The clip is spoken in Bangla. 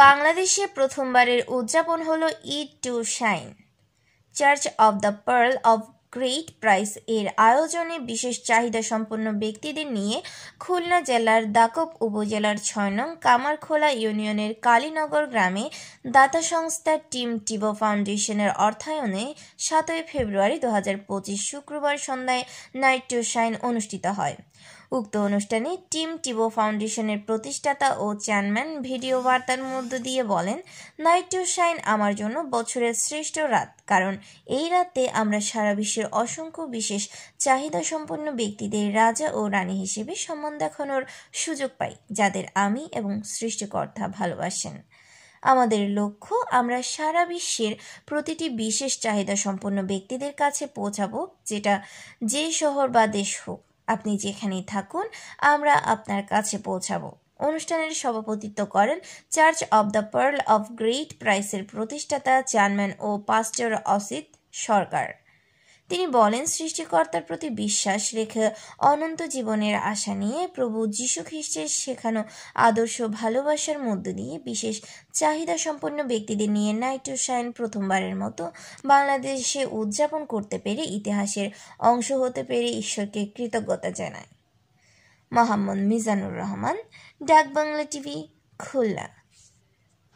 বাংলাদেশে প্রথমবারের উদযাপন হলো Eid to shine. Church of the pearl of great price এর আয়োজনে বিশেষ চাহিদা সম্পন্ন ব্যক্তিদের নিয়ে খুলনা জেলার দাকব উপজেলার ৬ নং কামারখোলা ইউনিয়নের কালীনগর গ্রামে দাতা সংস্থা টিম টিবো ফাউন্ডেশনের অর্থায়নে ৭ই ফেব্রুয়ারি ২০২৫ শুক্রবার সন্ধ্যায় নাইট টু শাইন অনুষ্ঠিত হয়। উক্ত অনুষ্ঠানে টিম টিবো ফাউন্ডেশনের প্রতিষ্ঠাতা ও চেয়ারম্যান ভিডিও বার্তার মধ্য দিয়ে বলেন, নাইট টু শাইন আমার জন্য বছরের শ্রেষ্ঠ রাত, কারণ এই রাতে আমরা সারা বিশ্বের অসংখ্য বিশেষ চাহিদা সম্পন্ন ব্যক্তিদের রাজা ও রানী হিসেবে সম্মান দেখানোর সুযোগ পাই, যাদের আমি এবং সৃষ্টিকর্তা ভালোবাসেন। আমাদের লক্ষ্য আমরা সারা বিশ্বের প্রতিটি বিশেষ চাহিদা সম্পন্ন ব্যক্তিদের কাছে পৌঁছাবো, যেটা যে শহর বা দেশ হোক, আপনি যেখানেই থাকুন আমরা আপনার কাছে পৌঁছাবো। অনুষ্ঠানের সভাপতিত্ব করেন church of the pearl of great প্রাইসের প্রতিষ্ঠাতা, চেয়ারম্যান ও পাস্টর অসিত সরকার। তিনি বলেন, সৃষ্টিকর্তার প্রতি বিশ্বাস রেখে অনন্ত জীবনের আশা নিয়ে প্রভু যীশু খ্রিস্টের শেখানো আদর্শ ভালোবাসার মধ্য দিয়ে বিশেষ চাহিদা সম্পন্ন ব্যক্তিদের নিয়ে নাইট টু শাইন প্রথমবারের মতো বাংলাদেশে উদযাপন করতে পেরে ইতিহাসের অংশ হতে পেরে ঈশ্বরকে কৃতজ্ঞতা জানায়। মোহাম্মদ মিজানুর রহমান, ডাক বাংলা টিভি, খুলনা।